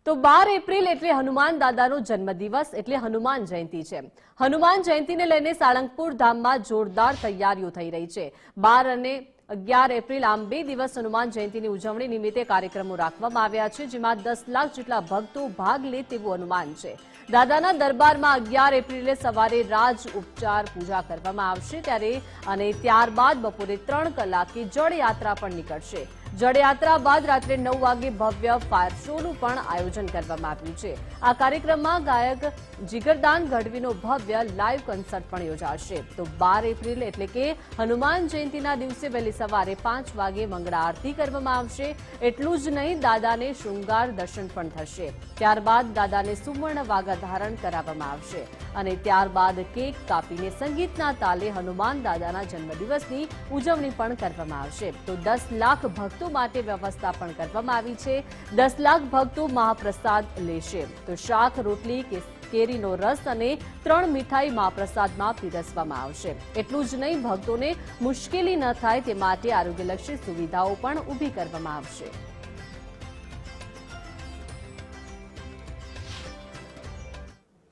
તો 12 એપ્રિલ એટલે હનુમાન દાદાનો જન્મદિવસ એટલે હનુમાન જયંતિ છે। હનુમાન જયંતિને લઈને સાળંગપુર ધામમાં જોરદાર તૈયારીઓ થઈ રહી છે। 12 અને 11 એપ્રિલ આમ 2 દિવસ હનુમાન જયંતિની ઉજવણી નિમિત્તે કાર્યક્રમો રાખવામાં આવ્યા છે, જેમાં 10 લાખ જેટલા ભક્તો ભાગ લે તેવું અનુમાન છે। દાદાના દરબારમાં 11 એપ્રિલે સવારે રાજ ઉપચાર પૂજા કરવામાં આવશે ત્યારે અને ત્યારબાદ બપોરે 3 કલાકે જળયાત્રા પણ નીકળશે। જળયાત્રા બાદ રાત્રે 9 વાગે ભવ્ય ફાયર શોનું પણ આયોજન કરવામાં આવ્યું છે। આ કાર્યક્રમમાં ગાયક જીગરદાન ગઢવીનો ભવ્ય લાઈવ કોન્સર્ટ પણ યોજાશે। તો 12 એપ્રિલ એટલે કે હનુમાન જયંતિના દિવસે વહેલી સવારે 5 વાગે મંગળા આરતી કરવામાં આવશે। એટલું જ નહીં, દાદાને શૃંગાર દર્શન પણ થશે। ત્યારબાદ દાદાને સુવર્ણ વાગા ધારણ કરાવવામાં આવશે અને ત્યારબાદ કેક કાપીને સંગીતના તાલે હનુમાન દાદાના જન્મદિવસની ઉજવણી પણ કરવામાં આવશે। તો 10 લાખ ભક્તો માટે વ્યવસ્થા પણ કરવામાં આવી છે। 10 લાખ ભક્તો મહાપ્રસાદ લેશે। તો શાક, રોટલી, કેરીનો રસ અને 3 મીઠાઈ મહાપ્રસાદમાં પીરસવામાં આવશે। એટલું જ નહીં, ભક્તોને મુશ્કેલી ન થાય તે માટે આરોગ્યલક્ષી સુવિધાઓ પણ ઊભી કરવામાં આવશે।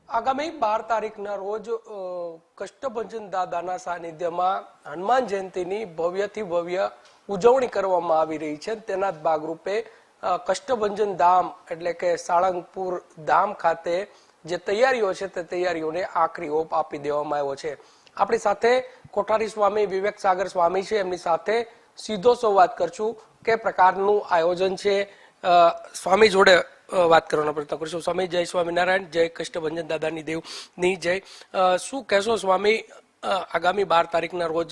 આગામી 12 તારીખના રોજ કષ્ટભંજન દાદાના સાનિધ્યમાં હનુમાન જયંતિની ભવ્યથી ભવ્ય ઉજવણી કરવામાં આવી રહી છે। તેના જ ભાગરૂપે કષ્ટભંજન ધામ એટલે કે સાળંગપુર ધામ ખાતે જે તૈયારીઓ છે તે તૈયારીઓને આખરી ઓપ આપી દેવામાં આવ્યો છે। આપણી સાથે કોઠારી સ્વામી વિવેક સાગર સ્વામી છે, એમની સાથે સીધો સંવાદ કરશું કે પ્રકારનું આયોજન છે। સ્વામી જોડે વાત કરવાનો પ્રયત્ન કરશું। સ્વામી જય સ્વામિનારાયણ, જય કષ્ટભંજન દાદાની દેવની જય। શું કહેશો સ્વામી, આગામી 12 તારીખના રોજ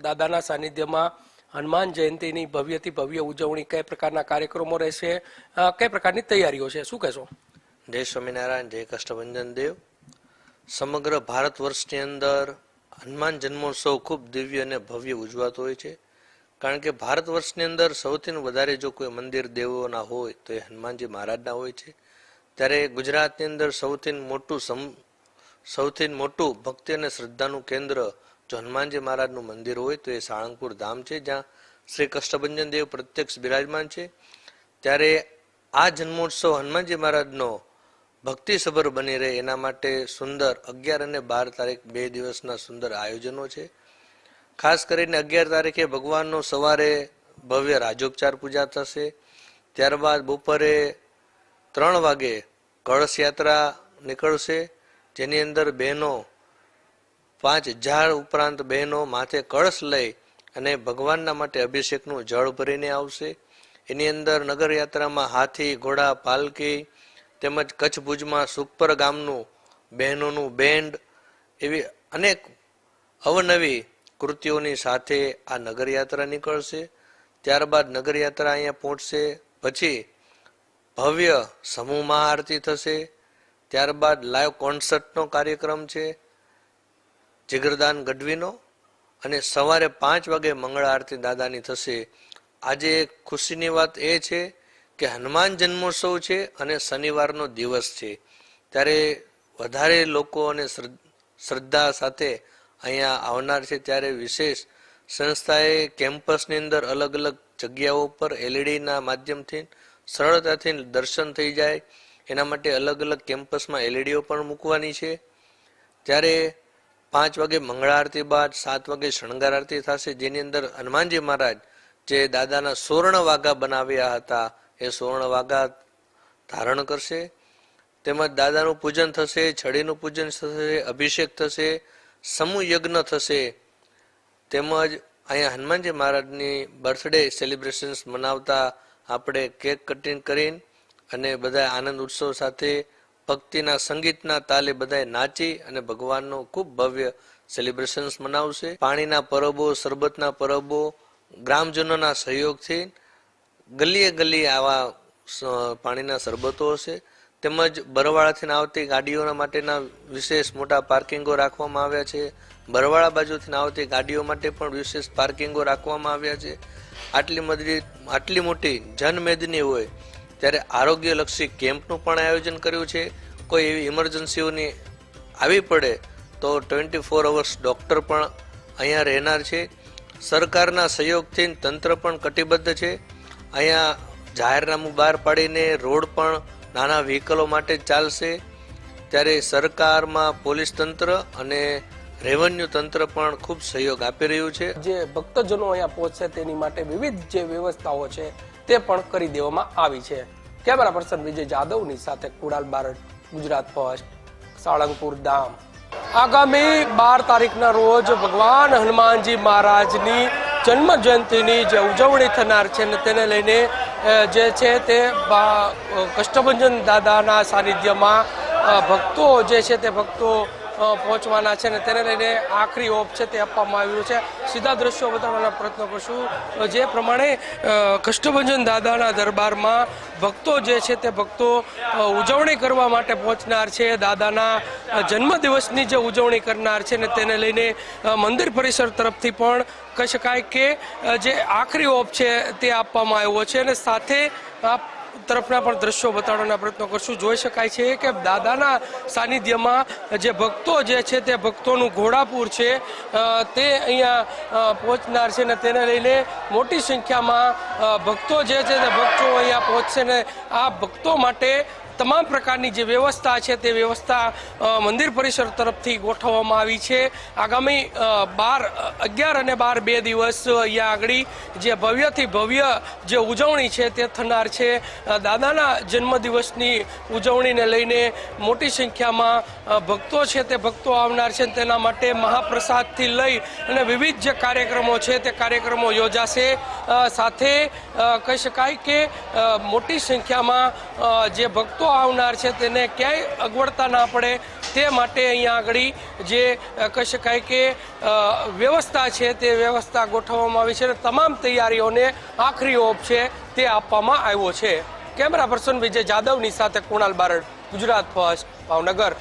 દાદાના સાનિધ્યમાં હનુમાન જયંતિની ભવ્યથી ભવ્ય ઉજવણી કઈ પ્રકારના કાર્યક્રમો રહેશે, કઈ પ્રકારની તૈયારીઓ છે, શું કહેશો? જય સ્વામિનારાયણ, જય કષ્ટભંજન દેવ। સમગ્ર ભારત વર્ષની અંદર હનુમાન જન્મોત્સવ ખૂબ દિવ્ય અને ભવ્ય ઉજવાતો હોય છે, કારણ કે ભારત વર્ષની અંદર સૌથી વધારે જો કોઈ મંદિર દેવોના હોય તો એ હનુમાનજી મહારાજના હોય છે। ત્યારે ગુજરાતની અંદર સૌથી મોટું ભક્તિ અને શ્રદ્ધાનું કેન્દ્ર જો હનુમાનજી મહારાજનું મંદિર હોય તો એ સાળંગપુર ધામ છે, જ્યાં શ્રી કષ્ટભંજન દેવ પ્રત્યક્ષ બિરાજમાન છે। ત્યારે આ જન્મોત્સવ હનુમાનજી મહારાજનો ભક્તિસભર બની રહે એના માટે સુંદર 11 અને 12 તારીખ 2 દિવસના સુંદર આયોજનો છે। ખાસ કરીને 11 તારીખે ભગવાનનો સવારે ભવ્ય રાજોપચાર પૂજા થશે। ત્યારબાદ બપોરે 3 વાગે કળશ યાત્રા નીકળશે, જેની અંદર બહેનો 5000 ઉપરાંત બહેનો માથે કળશ લઈ અને ભગવાનના માટે અભિષેકનું જળ ભરીને આવશે। એની અંદર નગર યાત્રામાં હાથી, ઘોડા, પાલકી તેમજ કચ્છ ભુજમાં સુખપર ગામનું બહેનોનું બેન્ડ એવી અનેક અવનવી કૃતિઓની સાથે આ નગરયાત્રા નીકળશે। ત્યારબાદ નગરયાત્રા અહીંયા પહોંચશે, પછી ભવ્ય સમૂહ મહાઆરતી થશે। ત્યારબાદ લાઈવ કોન્સર્ટનો કાર્યક્રમ છે જીગરદાન ગઢવીનો, અને સવારે 5 વાગે મંગળા આરતી દાદાની થશે। આજે ખુશીની વાત એ છે કે હનુમાન જન્મોત્સવ છે અને શનિવારનો દિવસ છે, ત્યારે વધારે લોકો અને શ્રદ્ધા સાથે અહીંયા આવનાર છે। ત્યારે વિશેષ સંસ્થાએ કેમ્પસની અંદર અલગ અલગ જગ્યાઓ પર એલઈડીના માધ્યમથી સરળતાથી દર્શન થઈ જાય એના માટે અલગ અલગ કેમ્પસમાં એલઈડીઓ પણ મૂકવાની છે। ત્યારે 5 વાગે મંગળા આરતી બાદ 7 વાગે શણગાર આરતી થશે, જેની અંદર હનુમાનજી મહારાજ જે દાદાના સુવર્ણ વાઘા બનાવ્યા હતા એ સુવર્ણ વાઘા ધારણ કરશે। તેમજ દાદાનું પૂજન થશે, છડીનું પૂજન થશે, અભિષેક થશે, સમૂહ યજ્ઞ થશે। તેમજ અહીંયા હનુમાનજી મહારાજની બર્થડે સેલિબ્રેશન્સ મનાવતા આપણે કેક કટિંગ કરીને અને બધા આનંદ ઉત્સવ સાથે ભક્તિના સંગીતના તાલે બધા નાચી અને ભગવાનનો ખૂબ ભવ્ય સેલિબ્રેશન્સ મનાવશે। પાણીના પરબો, શરબતના પરબો ગ્રામજનોના સહયોગથી ગલીએ ગલીએ આવા પાણીના શરબતો હશે। તેમજ બરવાળાથી આવતી ગાડીઓના માટેના વિશેષ મોટા પાર્કિંગો રાખવામાં આવ્યા છે। બરવાળા બાજુથી આવતી ગાડીઓ માટે પણ વિશેષ પાર્કિંગો રાખવામાં આવ્યા છે। આટલી મોટી જનમેદની હોય ત્યારે આરોગ્યલક્ષી કેમ્પનું પણ આયોજન કર્યું છે। કોઈ એવી ઇમરજન્સીઓની આવી પડે તો 24 અવર્સ ડૉક્ટર પણ અહીંયા રહેનાર છે। સરકારના સહયોગથી તંત્ર પણ કટિબદ્ધ છે। અહીંયા જાહેરનામું બહાર પાડીને રોડ પણ નાના વ્હીકલો માટે જ ચાલશે, ત્યારે સરકારમાં પોલીસ તંત્ર અને રેવન્યુ તંત્ર પણ ખૂબ સહયોગ આપી રહ્યું છે. જે ભક્તજનો અહીંયા પહોંચશે તેની માટે વિવિધ જે વ્યવસ્થાઓ છે તે પણ કરી દેવામાં આવી છે. કેમેરા પર્સન વિજય જાદવની સાથે કુણાલ બારડ, ગુજરાત ફર્સ્ટ, સાળંગપુર ધામ. આગામી 12 તારીખના રોજ ભગવાન હનુમાનજી મહારાજની જન્મ જયંતિની જે ઉજવણી થનાર છે ને તેને લઈને જે છે તે કષ્ટભંજન દાદાના સાનિધ્યમાં ભક્તો જે છે તે ભક્તો પહોંચવાના છે ને તેને લઈને આખરી ઓપ છે તે આપવામાં આવ્યું છે. સીધા દ્રશ્યો બતાવવાના પ્રયત્ન કરશું. જે પ્રમાણે કષ્ટભંજન દાદાના દરબારમાં ભક્તો જે છે તે ભક્તો ઉજવણી કરવા માટે પહોંચનાર છે. દાદાના જન્મદિવસની જે ઉજવણી કરનાર છે ને તેને લઈને મંદિર પરિસર તરફથી પણ કહી શકાય કે જે આખરી ઓપ છે તે આપવામાં આવ્યો છે અને સાથે તરફના પણ દ્રશ્યો બતાવવાના પ્રયત્નો કરશું. જોઈ શકાય છે કે દાદાના સાનિધ્યમાં જે ભક્તો જે છે તે ભક્તોનું ઘોડાપુર છે તે અહીંયા પહોંચનાર છે ને તેને લઈને મોટી સંખ્યામાં ભક્તો જે છે તે ભક્તો અહીંયા પહોંચશે ને આ ભક્તો માટે તમામ પ્રકારની જે વ્યવસ્થા છે તે વ્યવસ્થા મંદિર પરિસર તરફથી ગોઠવવામાં આવી છે. આગામી 11 અને 12 બે દિવસ અહીંયા આગળ જે ભવ્યથી ભવ્ય જે ઉજવણી છે તે થનાર છે. દાદાના જન્મદિવસની ઉજવણીને લઈને મોટી સંખ્યામાં ભક્તો છે તે ભક્તો આવનાર છે. તેના માટે મહાપ્રસાદથી લઈ અને વિવિધ જે કાર્યક્રમો છે તે કાર્યક્રમો યોજાશે. સાથે કહી શકાય કે મોટી સંખ્યામાં જે ભક્તો આવનાર છે તેને ક્યાંય અગવડતા ના પડે તે માટે અહીંયા આગળ જે કહી શકાય કે વ્યવસ્થા છે તે વ્યવસ્થા ગોઠવવામાં આવી છે અને તમામ તૈયારીઓને આખરી ઓપ છે તે આપવામાં આવ્યો છે. કેમેરા પર્સન વિજય જાદવની સાથે કુણાલ બારડ, ગુજરાત ફર્સ્ટ, ભાવનગર.